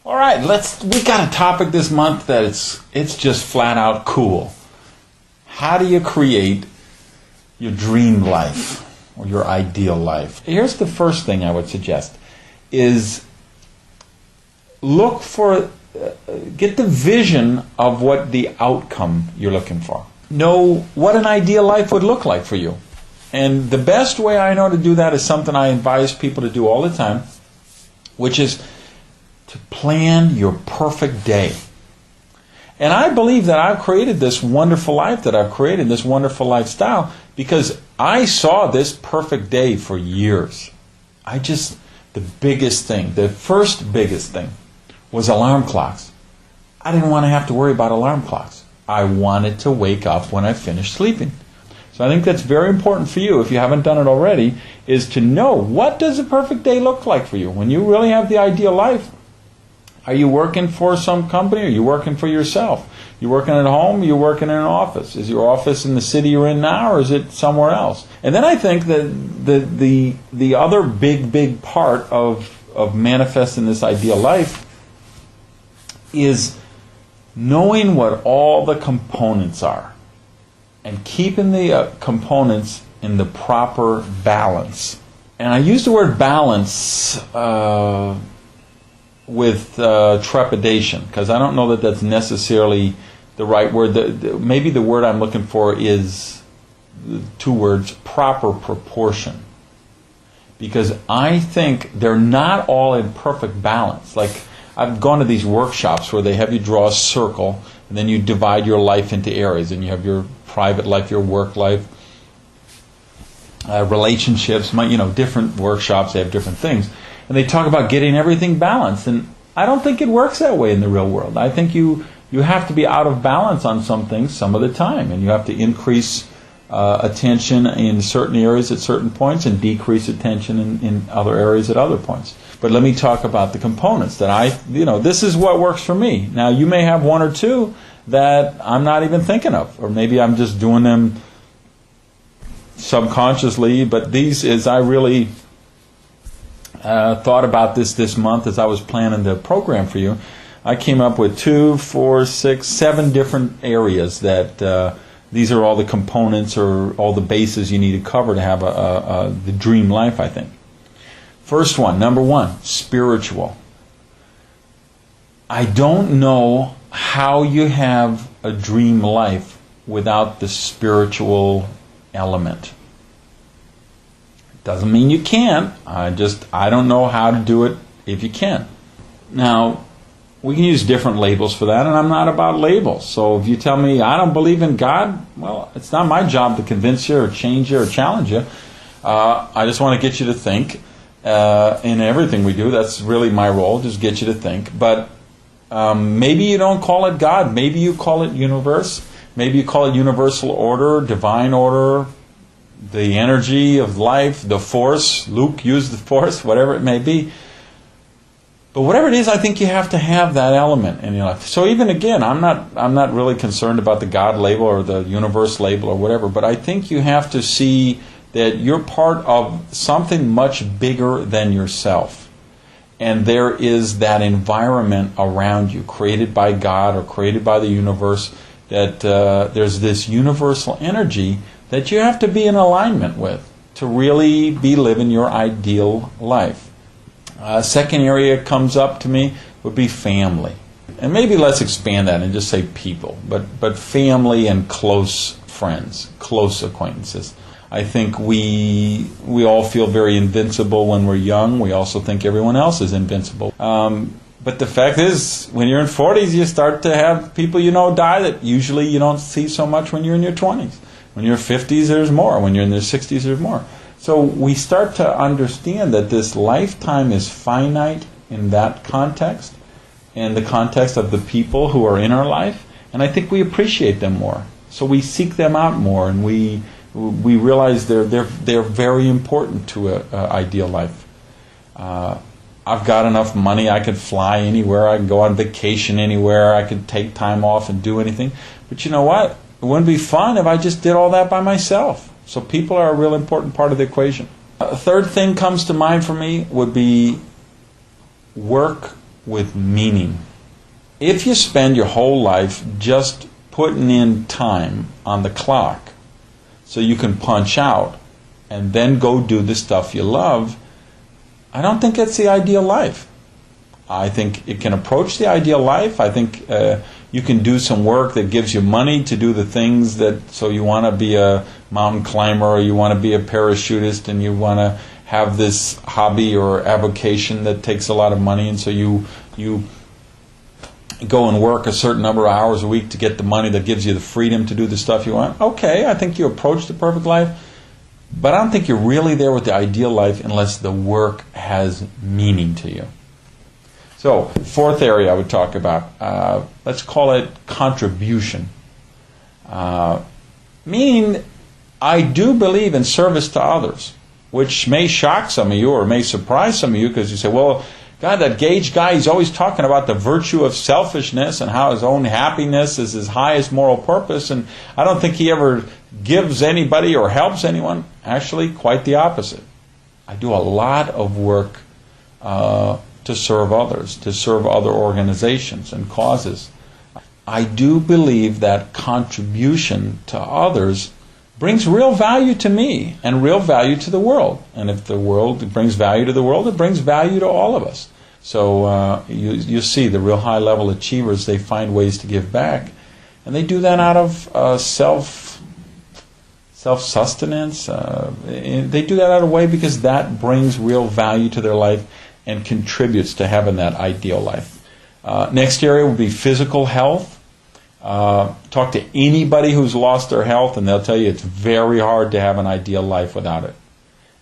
All right, we got a topic this month that it's just flat out cool. How do you create your dream life or your ideal life? Here's the first thing I would suggest is get the vision of what the outcome you're looking for. Know what an ideal life would look like for you. And the best way I know to do that is something I advise people to do all the time, which is to plan your perfect day. And I believe that I've created this wonderful life that I've created, this wonderful lifestyle, because I saw this perfect day for years. The biggest thing, the first biggest thing was alarm clocks. I didn't want to have to worry about alarm clocks. I wanted to wake up when I finished sleeping. So I think that's very important for you, if you haven't done it already, is to know, what does a perfect day look like for you? When you really have the ideal life, are you working for some company? Are you working for yourself? You working at home? Are you working in an office? Is your office in the city you're in now, or is it somewhere else? And then I think that the other big part of manifesting this ideal life is knowing what all the components are and keeping the components in the proper balance. And I use the word balance with trepidation, because I don't know that that's necessarily the right word. Maybe the word I'm looking for is two words: proper proportion. Because I think they're not all in perfect balance. Like, I've gone to these workshops where they have you draw a circle, and then you divide your life into areas, and you have your private life, your work life, relationships, different workshops, they have different things. And they talk about getting everything balanced. And I don't think it works that way in the real world. I think you have to be out of balance on some things some of the time. And you have to increase attention in certain areas at certain points and decrease attention in other areas at other points. But let me talk about the components that this is what works for me. Now, you may have one or two that I'm not even thinking of. Or maybe I'm just doing them subconsciously. But I really thought about this month as I was planning the program for you. I came up with 2, 4, 6, 7 different areas that these are all the components or all the bases you need to cover to have the dream life, I think. First one, number 1, spiritual. I don't know how you have a dream life without the spiritual element. Doesn't mean you can't. I don't know how to do it if you can. Now, we can use different labels for that, and I'm not about labels. So if you tell me I don't believe in God, well, it's not my job to convince you or change you or challenge you. I just want to get you to think. In everything we do, that's really my role, just get you to think. But maybe you don't call it God. Maybe you call it universe. Maybe you call it universal order, divine order, the energy of life, the force. Luke used the force, whatever it may be. But whatever it is, I think you have to have that element in your life. So even again, I'm not really concerned about the God label or the universe label or whatever, but I think you have to see that you're part of something much bigger than yourself. And there is that environment around you, created by God or created by the universe, that there's this universal energy that you have to be in alignment with to really be living your ideal life. Second area comes up to me would be family. And maybe let's expand that and just say people, but family and close friends, close acquaintances. I think we all feel very invincible when we're young. We also think everyone else is invincible. But the fact is, when you're in 40s, you start to have people die that usually you don't see so much when you're in your 20s. When you're 50s, there's more. When you're in your 60s, there's more. So we start to understand that this lifetime is finite in that context, in the context of the people who are in our life, and I think we appreciate them more. So we seek them out more, and we realize they're very important to an ideal life. I've got enough money, I could fly anywhere, I can go on vacation anywhere, I could take time off and do anything. But you know what? It wouldn't be fun if I just did all that by myself. So people are a real important part of the equation. A third thing comes to mind for me would be work with meaning. If you spend your whole life just putting in time on the clock so you can punch out and then go do the stuff you love, I don't think it's the ideal life. I think it can approach the ideal life. I think you can do some work that gives you money to do the things that, so you want to be a mountain climber, or you want to be a parachutist, and you want to have this hobby or avocation that takes a lot of money, and so you go and work a certain number of hours a week to get the money that gives you the freedom to do the stuff you want. Okay, I think you approach the perfect life, but I don't think you're really there with the ideal life unless the work has meaning to you. So, fourth area I would talk about, let's call it contribution. Meaning, I do believe in service to others, which may shock some of you or may surprise some of you, because you say, well, God, that Gage guy, he's always talking about the virtue of selfishness and how his own happiness is his highest moral purpose, and I don't think he ever gives anybody or helps anyone. Actually, quite the opposite. I do a lot of work to serve others, to serve other organizations and causes. I do believe that contribution to others brings real value to me and real value to the world. And if the world brings value to the world, it brings value to all of us. So you see the real high-level achievers, they find ways to give back. And they do that out of self-sustenance. They do that out of a way because that brings real value to their life and contributes to having that ideal life. Next area would be physical health. Talk to anybody who's lost their health, and they'll tell you it's very hard to have an ideal life without it.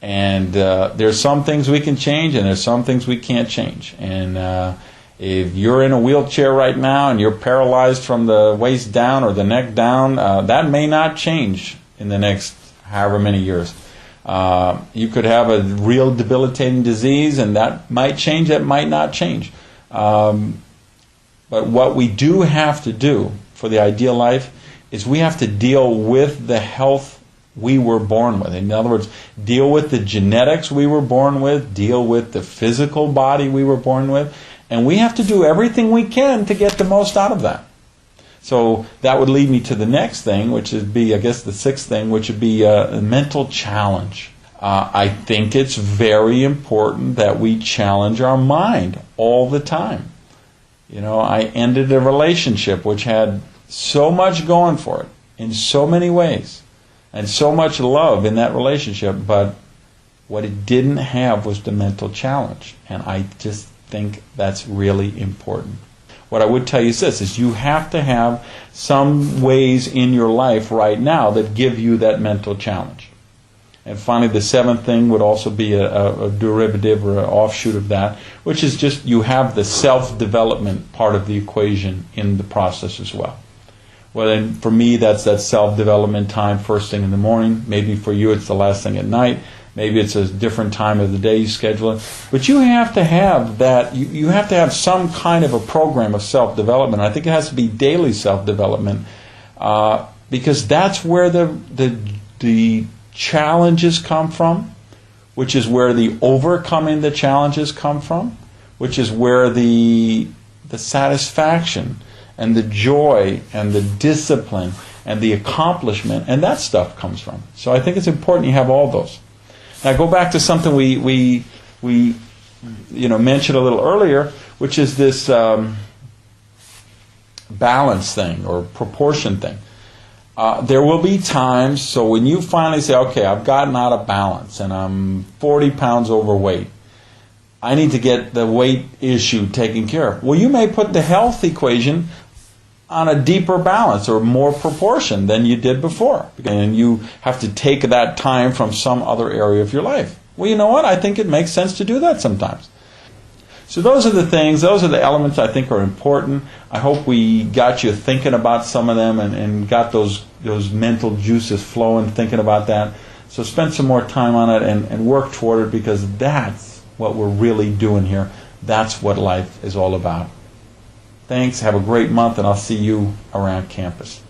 And there's some things we can change, and there's some things we can't change. And if you're in a wheelchair right now and you're paralyzed from the waist down or the neck down, that may not change in the next however many years. You could have a real debilitating disease, and that might change, that might not change. But what we do have to do for the ideal life is we have to deal with the health we were born with. In other words, deal with the genetics we were born with, deal with the physical body we were born with, and we have to do everything we can to get the most out of that. So that would lead me to the next thing, which would be, I guess, the sixth thing, which would be a mental challenge. I think it's very important that we challenge our mind all the time. You know, I ended a relationship which had so much going for it in so many ways and so much love in that relationship, but what it didn't have was the mental challenge. And I just think that's really important. What I would tell you is this, is you have to have some ways in your life right now that give you that mental challenge. And finally, the seventh thing would also be a derivative or an offshoot of that, which is just you have the self-development part of the equation in the process as well. Well, then for me, that's that self-development time first thing in the morning. Maybe for you, it's the last thing at night. Maybe it's a different time of the day you schedule it. But you have to have that. You have to have some kind of a program of self-development. I think it has to be daily self-development because that's where the challenges come from, which is where the overcoming the challenges come from, which is where the satisfaction and the joy and the discipline and the accomplishment and that stuff comes from. So I think it's important you have all those. Now go back to something we mentioned a little earlier, which is this balance thing or proportion thing. There will be times, so when you finally say, okay, I've gotten out of balance and I'm 40 pounds overweight, I need to get the weight issue taken care of. Well, you may put the health equation on a deeper balance or more proportion than you did before. And you have to take that time from some other area of your life. Well, you know what? I think it makes sense to do that sometimes. So those are the things, those are the elements I think are important. I hope we got you thinking about some of them and got those mental juices flowing thinking about that. So spend some more time on it and work toward it because that's what we're really doing here. That's what life is all about. Thanks. Have a great month, and I'll see you around campus.